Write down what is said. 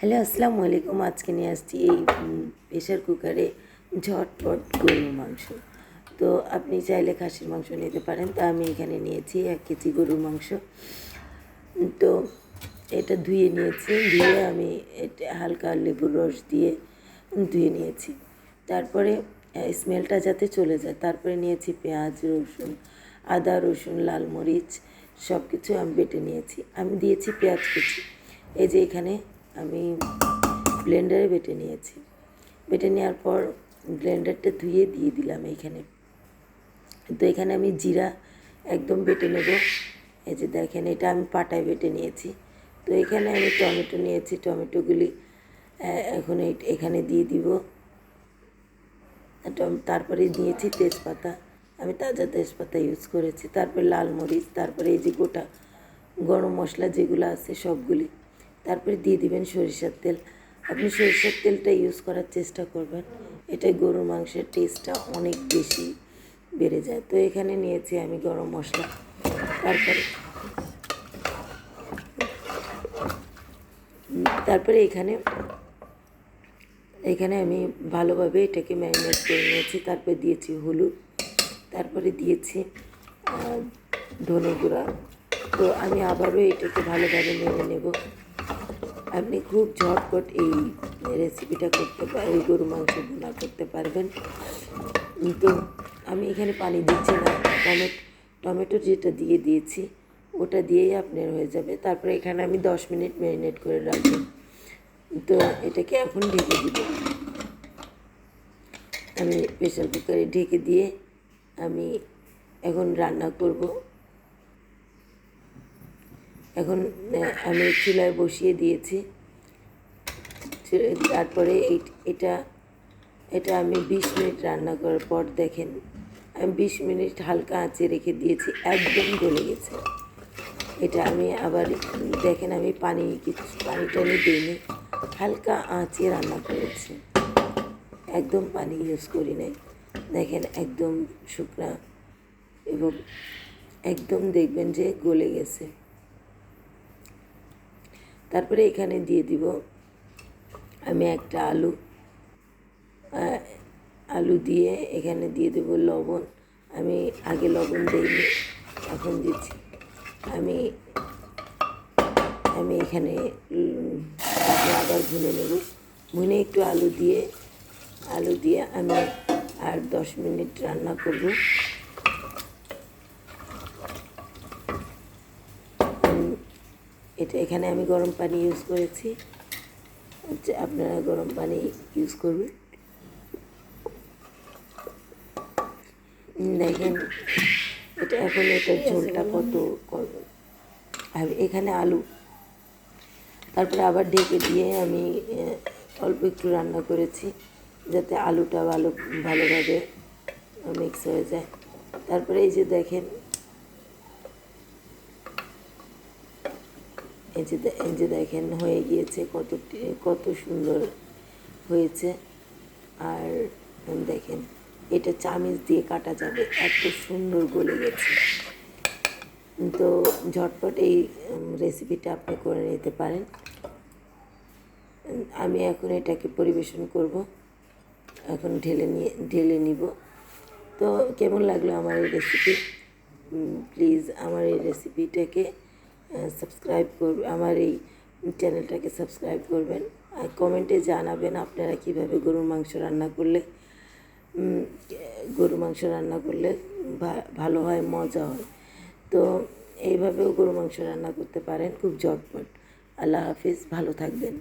Hello, আসসালামু আলাইকুম। আজকে নিয়ে আসছি এই প্রেশার কুকারে ঝটপট গরুর মাংস। তো আপনি চাইলে খাসির মাংস নিতে পারেন। তা আমি এখানে নিয়েছি 1 কেজি গরুর মাংস। তো এটা ধুয়ে নিয়েছি। ধুয়ে আমি এটা হালকা লেবুর রস দিয়ে ধুয়ে নিয়েছি। তারপরে স্মেলটা যাতে চলে যায়, তারপরে নিয়েছি পেঁয়াজ, রসুন, আদা, রসুন, লাল মরিচ সব কিছু আমি বেটে নিয়েছি। আমি দিয়েছি পেঁয়াজ কুচি। এই যে এখানে আমি ব্লেন্ডারে বেটে নিয়েছি। বেটে নেওয়ার পর ব্লেন্ডারটা ধুয়ে দিয়ে দিলাম এইখানে। তো এখানে আমি জিরা একদম বেটে নেব। এই যে দেখেন, এটা আমি পাটায় বেটে নিয়েছি। তো এখানে আমি টমেটো নিয়েছি, টমেটোগুলি এখন এখানে দিয়ে দিব। তারপরে দিয়েছি তেজপাতা, আমি তাজা তেজপাতা ইউজ করেছি। তারপরে লাল মরিচ, তারপরে এই যে গোটা গরম মশলা যেগুলো আছে সবগুলি। তারপরে দিয়ে দিবেন সরিষার তেল। আপনি সরিষার তেলটা ইউজ করার চেষ্টা করবেন, এটাই গরুর মাংসের টেস্টটা অনেক বেশি বেড়ে যায়। তো এখানে নিয়েছি আমি গরম মশলা। তারপরে তারপরে এখানে আমি ভালোভাবে এটাকে ম্যারিনেট করে নিয়েছি। তারপরে দিয়েছি হলুদ, তারপরে দিয়েছি ধনে গুঁড়া। তো আমি আবারও এটাকে ভালোভাবে নেড়ে নেব। আপনি খুব ঝটপট এই রেসিপিটা এই গরু মাংস ভুনা করতে পারবেন। তো আমি এখানে পানি দিচ্ছি না, টমেটো যেটা দিয়ে দিয়েছি ওটা দিয়েই আপনার হয়ে যাবে। তারপরে এখানে আমি 10 মিনিট ম্যারিনেট করে রাখবো। তো এটাকে এখন ঢেকে দিব। আমি প্রেশার কুকারে ঢেকে দিয়ে আমি এখন রান্না করব। এখন আমি চুলায় বসিয়ে দিয়েছি। তারপরে এটা আমি 20 মিনিট রান্না করার পর দেখেন, আমি 20 মিনিট হালকা আঁচে রেখে দিয়েছি, একদম গলে গেছে। এটা আমি আবার দেখেন, আমি পানি দিইনি, হালকা আঁচে রান্না করেছি, একদম পানি ইউজ করি নাই। দেখেন একদম শুকনা এবং একদম দেখবেন যে গলে গেছে। তারপরে এখানে দিয়ে দিব আমি একটা আলু দিয়ে এখানে দিয়ে দেব লবণ। আমি আগে লবণ দিইনি, এখন দিচ্ছি। আমি এখানে আবার ভুনে নেব। ভুনে একটু আলু দিয়ে আমি আর 10 মিনিট রান্না করব। এখানে আমি গরম পানি ইউজ করেছি, আপনারা গরম পানি ইউজ করবেন। দেখেন এখন এটার ঝোলটা কত আর এখানে আলু। তারপরে আবার ঢেকে দিয়ে আমি অল্প একটু রান্না করেছি যাতে আলুটা ভালোভাবে মিক্স হয়ে যায়। তারপরে এই যে দেখেন হয়ে গিয়েছে, কত সুন্দর হয়েছে। আর দেখেন এটা চামিচ দিয়ে কাটা যাবে, এত সুন্দর গলে গেছে। তো ঝটপট এই রেসিপিটা আপনি করে নিতে পারেন। আমি এখন এটাকে পরিবেশন করব, এখন ঢেলে নিব। তো কেমন লাগলো আমার এই রেসিপি? প্লিজ আমার এই রেসিপিটাকে সাবস্ক্রাইব করবে, আমার এই চ্যানেলটাকে সাবস্ক্রাইব করবেন। আর কমেন্টে জানাবেন আপনারা কীভাবে গরুর মাংস রান্না করলে ভালো হয়, মজা হয়। তো এইভাবেও গরু মাংস রান্না করতে পারেন খুব ঝটপট। আল্লাহ হাফিজ, ভালো থাকবেন।